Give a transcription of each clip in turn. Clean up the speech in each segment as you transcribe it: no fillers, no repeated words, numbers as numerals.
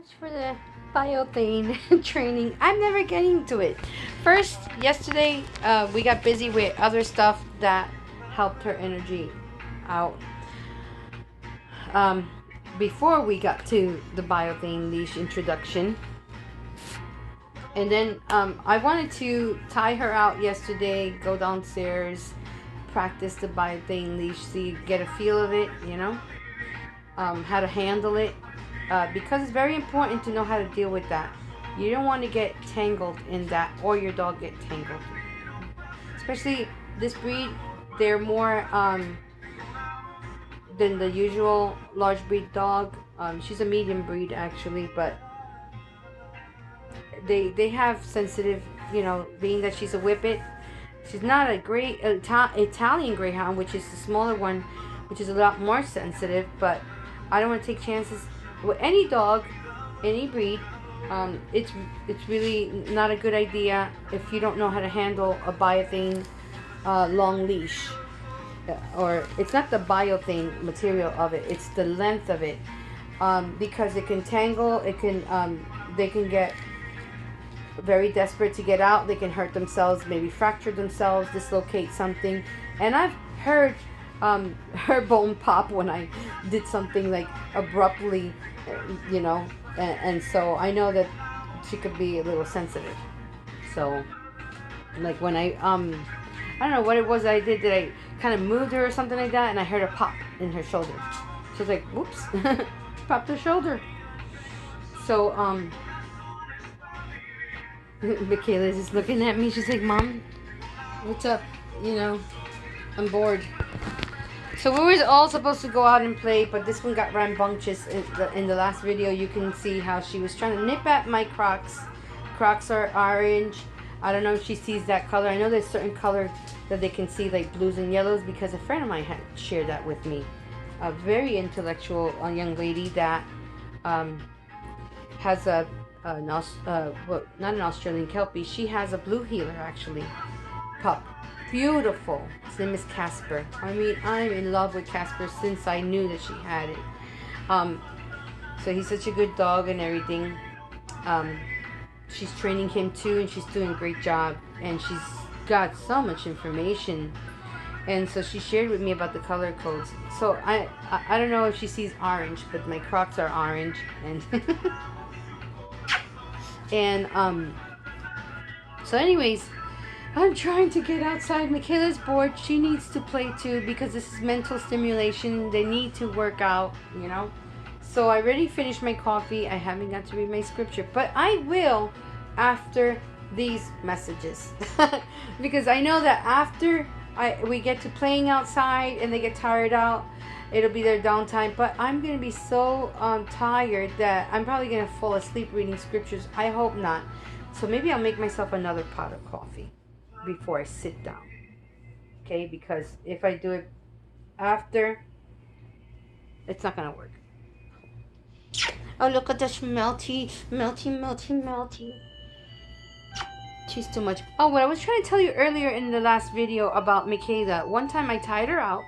much for the biothane training. I'm never getting to it. First, yesterday, we got busy with other stuff that helped her energy out. Um, Before we got to the biothane leash introduction. And then I wanted to tie her out yesterday, go downstairs, practice the biothane leash, see, get a feel of it, you know, how to handle it. Because it's very important to know how to deal with that. You don't want to get tangled in that or your dog get tangled. Especially this breed, they're more than the usual large breed dog. She's a medium breed actually, but they have sensitive, you know, being that she's a whippet. She's not a great Italian Greyhound, which is the smaller one, which is a lot more sensitive, but I don't want to take chances with any dog, any breed. It's really not a good idea if you don't know how to handle a biothane long leash. Or it's not the biothane material of it, it's the length of it, because it can tangle, it can they can get very desperate to get out, they can hurt themselves, maybe fracture themselves, dislocate something. And I've heard her bone pop when I did something like abruptly, you know, and so I know that she could be a little sensitive. So like when I don't know what it was that I did, that I kind of moved her or something like that, and I heard a pop in her shoulder. She was like, whoops. Popped her shoulder. So Mikayla's just looking at me. She's like, Mom, what's up? You know, I'm bored. So we were all supposed to go out and play, but this one got rambunctious. In the last video, you can see how she was trying to nip at my Crocs. Crocs are orange. I don't know if she sees that color. I know there's certain colors that they can see, like blues and yellows, because a friend of mine had shared that with me. A very intellectual young lady that has well, not an Australian Kelpie. She has a blue heeler, actually. Pup. Beautiful. His name is Casper. I mean, I'm in love with Casper since I knew that she had it. So he's such a good dog and everything. She's training him too, and she's doing a great job. And she's got so much information. And so she shared with me about the color codes. So I don't know if she sees orange, but my Crocs are orange. And and so anyways, I'm trying to get outside. Mikayla's bored. She needs to play too, because this is mental stimulation. They need to work out, you know. So I already finished my coffee. I haven't got to read my scripture, but I will after these messages. Because I know that after we get to playing outside and they get tired out, it'll be their downtime. But I'm going to be so tired that I'm probably going to fall asleep reading scriptures. I hope not. So maybe I'll make myself another pot of coffee before I sit down. Okay? Because if I do it after, it's not going to work. Oh, look at this melty. She's too much. Oh, what I was trying to tell you earlier in the last video about Mikayla. One time I tied her out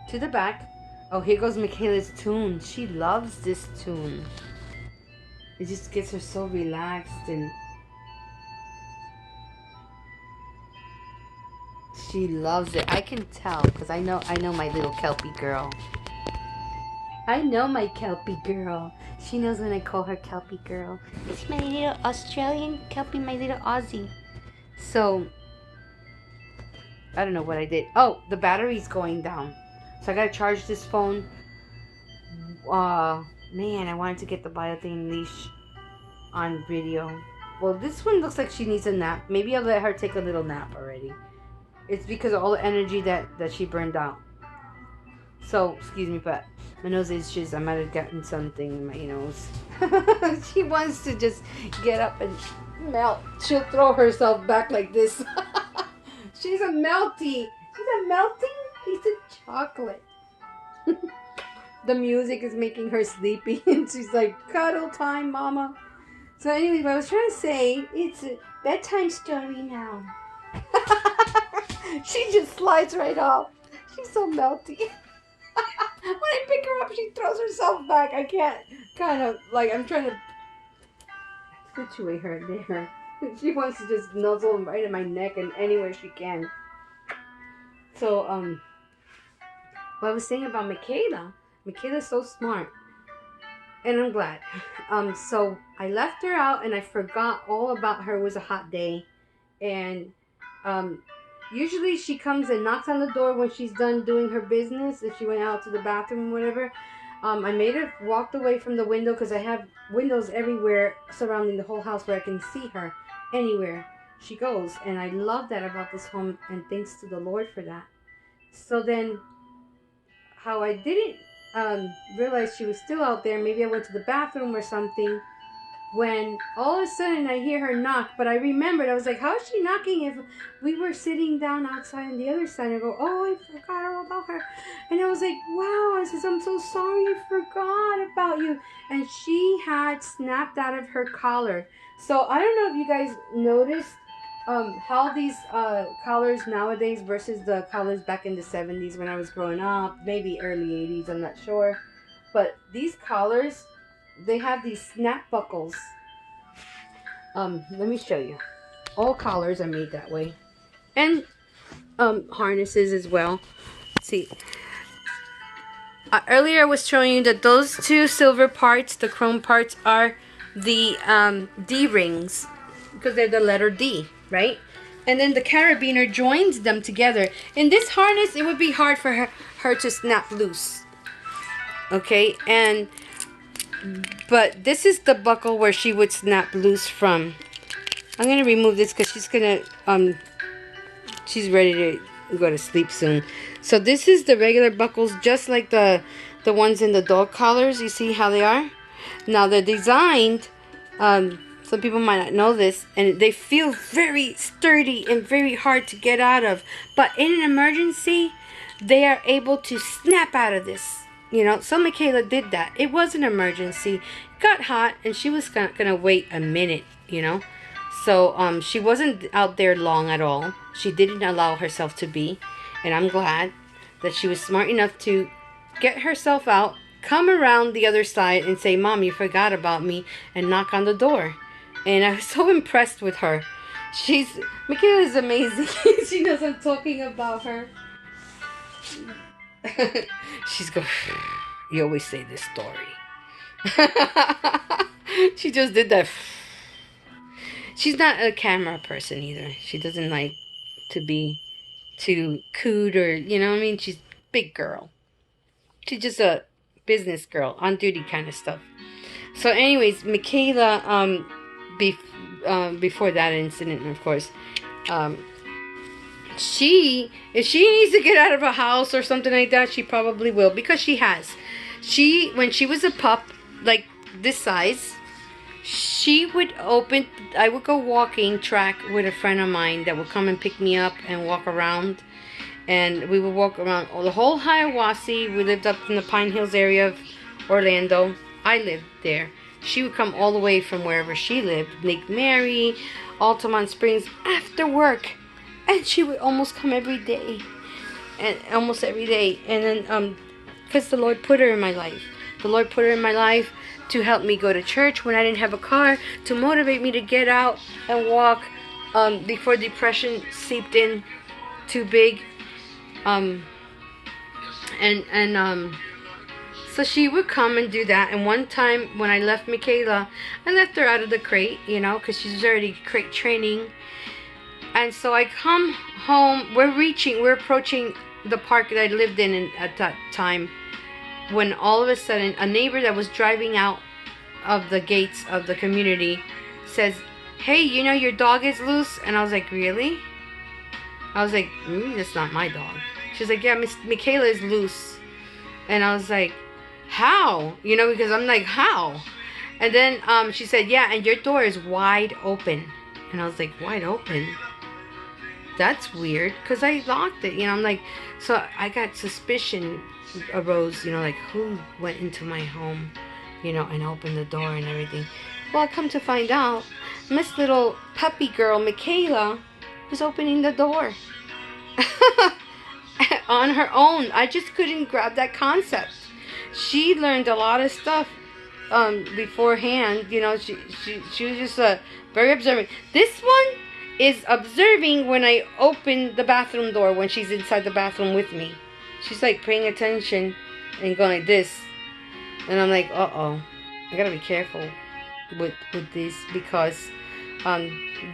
to the back. Oh, here goes Mikayla's tune. She loves this tune. It just gets her so relaxed, and she loves it. I can tell, because I know my little Kelpie girl. I know my Kelpie girl. She knows when I call her Kelpie girl. It's my little Australian Kelpie, my little Aussie. So, I don't know what I did. Oh, the battery's going down. So I gotta charge this phone. Man, I wanted to get the biothane leash on video. Well, this one looks like she needs a nap. Maybe I'll let her take a little nap already. It's because of all the energy that she burned out. So, excuse me, but my nose is just, I might have gotten something in my nose. She wants to just get up and melt. She'll throw herself back like this. She's a melty. She's a melting piece of chocolate. The music is making her sleepy, and she's like, cuddle time, mama. So anyway, what I was trying to say, it's a bedtime story now. She just slides right off. She's so melty. When I pick her up, she throws herself back. I can't, kind of, like, I'm trying to situate her there. She wants to just nuzzle right in my neck and anywhere she can. So, what I was saying about Mikayla. Mikayla's so smart. And I'm glad. So I left her out and I forgot all about her. It was a hot day. And usually she comes and knocks on the door when she's done doing her business. If she went out to the bathroom or whatever. I made her walked away from the window because I have windows everywhere surrounding the whole house where I can see her anywhere she goes. And I love that about this home, and thanks to the Lord for that. So then, how I didn't realize she was still out there, maybe I went to the bathroom or something, when all of a sudden I hear her knock. But I remembered, I was like, how is she knocking if we were sitting down outside on the other side? I go, oh, I forgot all about her. And I was like, wow. I says, I'm so sorry, I forgot about you. And she had snapped out of her collar. So I don't know if you guys noticed how these collars nowadays versus the collars back in the 70s when I was growing up, maybe early 80s, I'm not sure. But these collars, they have these snap buckles. Let me show you. All collars are made that way. And harnesses as well. See, earlier I was showing you that those two silver parts, the chrome parts, are the D rings, because they're the letter D, right? And then the carabiner joins them together. In this harness, it would be hard for her to snap loose. Okay, but this is the buckle where she would snap loose from. I'm gonna remove this because she's ready to go to sleep soon. So this is the regular buckles, just like the ones in the dog collars. You see how they are? Now they're designed, some people might not know this, and they feel very sturdy and very hard to get out of. But in an emergency, they are able to snap out of this. You know, so Mikayla did that. It was an emergency. It got hot, and she was gonna wait a minute, you know. So she wasn't out there long at all. She didn't allow herself to be. And I'm glad that she was smart enough to get herself out, come around the other side and say, Mom, you forgot about me, and knock on the door. And I was so impressed with her. Mikayla is amazing. She knows I'm talking about her. She's going, you always say this story. She just did that. She's not a camera person either. She doesn't like to be too cooed or, you know what I mean? She's a big girl. She's just a business girl, on duty kind of stuff. So anyways, Mikayla, before that incident, of course, if she needs to get out of a house or something like that, she probably will, because she has. When she was a pup, like this size, I would go walking track with a friend of mine that would come and pick me up and walk around. And we would walk around the whole Hiawassee. We lived up in the Pine Hills area of Orlando. I lived there. She would come all the way from wherever she lived, Lake Mary, Altamont Springs, after work. And she would almost come every day. And then, because the Lord put her in my life. The Lord put her in my life to help me go to church when I didn't have a car, to motivate me to get out and walk before depression seeped in too big. So she would come and do that. And one time when I left Mikayla, I left her out of the crate, you know, because she's already crate training. And so I come home. We're approaching the park that I lived in at that time, when all of a sudden a neighbor that was driving out of the gates of the community says, hey, you know your dog is loose? And I was like, really? I was like, that's not my dog. She's like, yeah, Mikayla is loose. And I was like, how? You know, because I'm like, how? And then she said, yeah, and your door is wide open. And I was like, wide open? That's weird, because I locked it. You know, I'm like, so I got suspicion arose, you know, like, who went into my home, you know, and opened the door and everything. Well, I come to find out, Miss Little puppy girl Mikayla was opening the door on her own. I just couldn't grab that concept. She learned a lot of stuff beforehand. You know, she was just very observant. This one is observing when I open the bathroom door when she's inside the bathroom with me. She's like paying attention and going like this, and I'm like, uh-oh, I gotta be careful with this because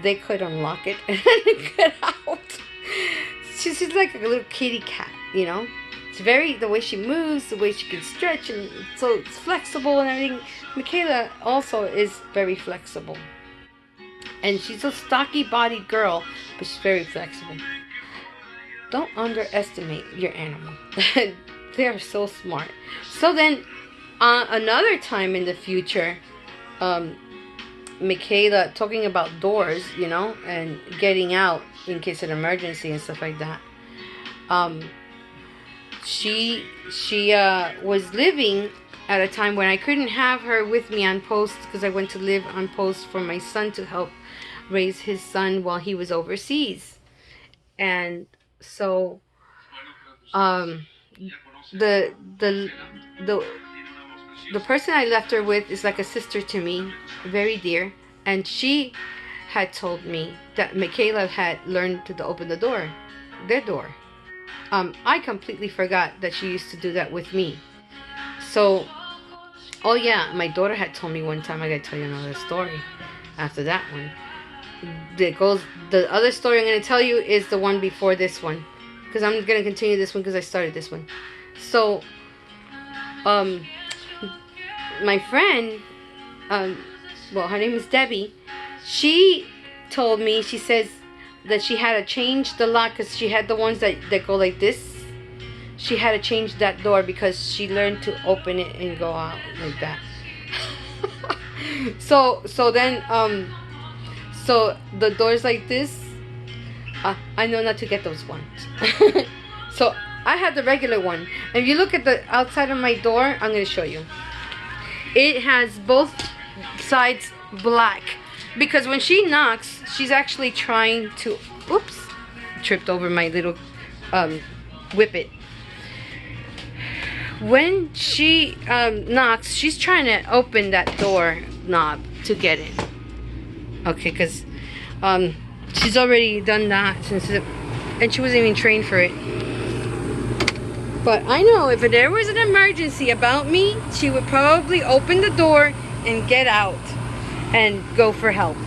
they could unlock it and get out. She's like a little kitty cat, you know. It's very, the way she moves, the way she can stretch, and so it's flexible and everything. Mikayla also is very flexible. And she's a stocky-bodied girl, but she's very flexible. Don't underestimate your animal. They are so smart. So then, another time in the future, Mikayla, talking about doors, you know, and getting out in case of emergency and stuff like that. She was living at a time when I couldn't have her with me on post because I went to live on post for my son to help raise his son while he was overseas. And so the person I left her with is like a sister to me, very dear, and she had told me that Mikayla had learned to open the door, their door. I completely forgot that she used to do that with me. So, oh yeah, my daughter had told me one time. I gotta tell you another story after that one. The other story I'm gonna tell you is the one before this one, because I'm gonna continue this one because I started this one. So, my friend, well, her name is Debbie. She told me, she says that she had to change the lock because she had the ones that go like this. She had to change that door because she learned to open it and go out like that. so then so the doors like this, I know not to get those ones. So I had the regular one. If you look at the outside of my door, I'm going to show you. It has both sides black. Because when she knocks, she's actually trying to... Oops. Tripped over my little whippet. When she knocks, she's trying to open that door knob to get in. Okay, because she's already done that since... and she wasn't even trained for it. But I know if there was an emergency about me, she would probably open the door and get out and go for help.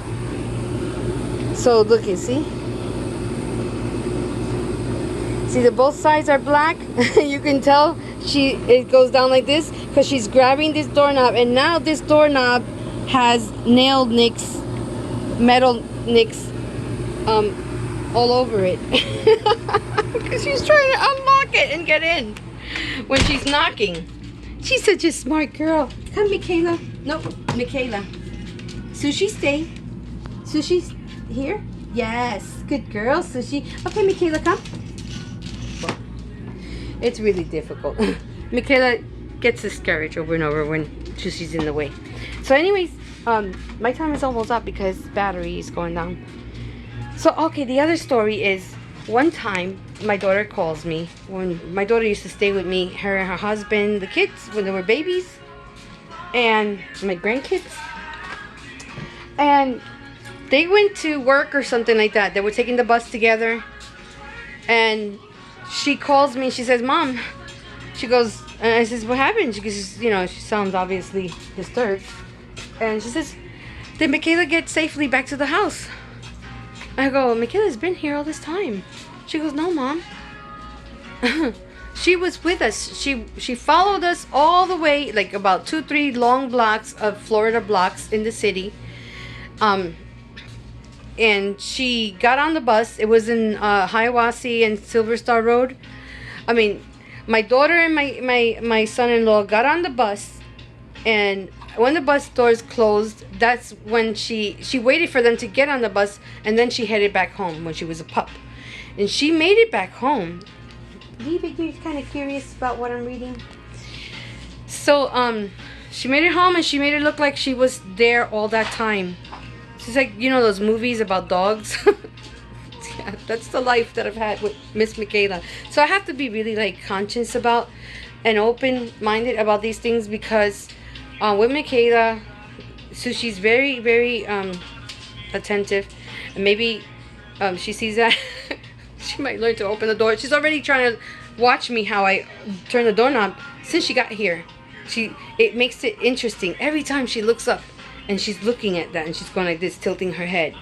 So look, you see? See that both sides are black? You can tell it goes down like this because she's grabbing this doorknob, and now this doorknob has nail nicks, metal nicks all over it. Because she's trying to unlock it and get in when she's knocking. She's such a smart girl. Come, Mikayla. No, Mikayla. Sushi, stay. Sushi's here? Yes. Good girl, Sushi. Okay, Mikayla, come. It's really difficult. Mikayla gets discouraged over and over when Sushi's in the way. So anyways, my time is almost up because battery is going down. So, okay, the other story is one time my daughter calls me. When my daughter used to stay with me, her and her husband, the kids, when they were babies, and my grandkids. And they went to work or something like that. They were taking the bus together. And she calls me and she says, Mom. She goes, and I says, what happened? She goes, you know, she sounds obviously disturbed. And she says, did Mikayla get safely back to the house? I go, Mikayla's been here all this time. She goes, no, Mom. She was with us. She followed us all the way, like about 2-3 long blocks of Florida blocks in the city. And she got on the bus. It was in Hiawassee and Silver Star Road. I mean, my daughter and my son-in-law got on the bus, and when the bus doors closed, that's when she waited for them to get on the bus, and then she headed back home when she was a pup. And she made it back home. Do you think you're kind of curious about what I'm reading? So, she made it home, and she made it look like she was there all that time. It's like, you know, those movies about dogs. Yeah, that's the life that I've had with Miss Mikayla. So I have to be really like conscious about and open-minded about these things, because With Mikayla, Sushi's very, very attentive, and maybe she sees that she might learn to open the door. She's already trying to watch me how I turn the doorknob since she got here. It makes it interesting every time she looks up, and she's looking at that, and she's going like this, tilting her head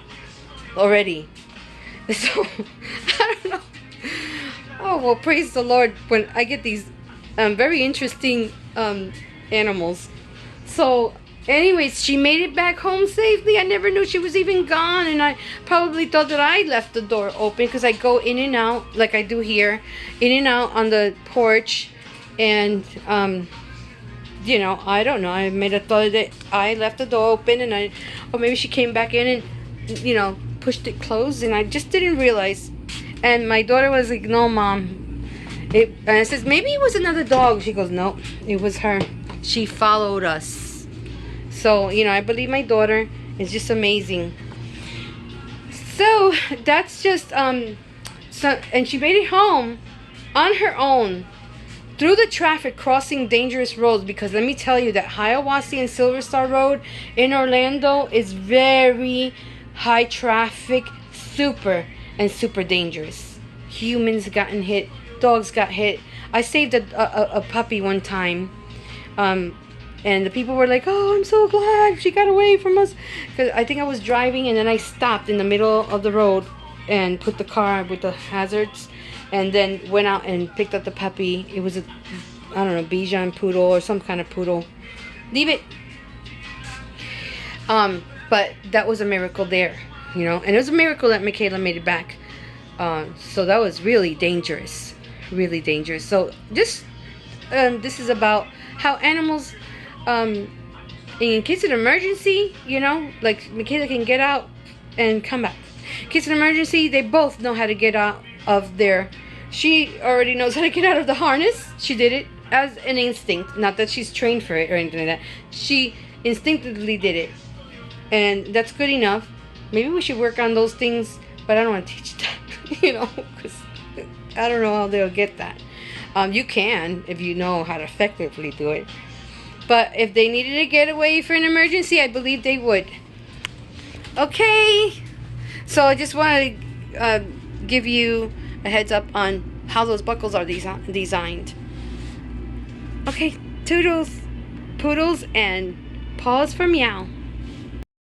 already. So I don't know. Oh well, praise the Lord when I get these very interesting animals. So anyways, she made it back home safely. I never knew she was even gone, and I probably thought that I left the door open because I go in and out like I do here, in and out on the porch, and you know, I don't know. I made a thought that I left the door open, and or maybe she came back in and, you know, pushed it closed, and I just didn't realize. And my daughter was like, "No, Mom." And I says, "Maybe it was another dog." She goes, "No, it was her. She followed us." So, you know, I believe my daughter is just amazing. So that's just so, and she made it home on her own through the traffic, crossing dangerous roads, because let me tell you that Hiawassee and Silver Star Road in Orlando is very high traffic, super dangerous. Humans gotten hit, dogs got hit. I saved a puppy one time, and the people were like, "Oh, I'm so glad she got away from us," because I think I was driving, and then I stopped in the middle of the road and put the car with the hazards, and then went out and picked up the puppy. It was a, I don't know, Bichon poodle or some kind of poodle. Leave it. But that was a miracle there, you know, and it was a miracle that Mikayla made it back. So that was really dangerous, really dangerous. So this is about how animals, in case of an emergency, you know, like Mikayla can get out and come back. In case of an emergency, they both know how to get out of there. She already knows how to get out of the harness. She did it as an instinct. Not that she's trained for it or anything like that. She instinctively did it. And that's good enough. Maybe we should work on those things, but I don't want to teach that, you know, because I don't know how they'll get that. You can, if you know how to effectively do it. But if they needed to get away for an emergency, I believe they would. Okay. So I just want to give you a heads up on how those buckles are designed. Okay, toodles, poodles, and paws for meow.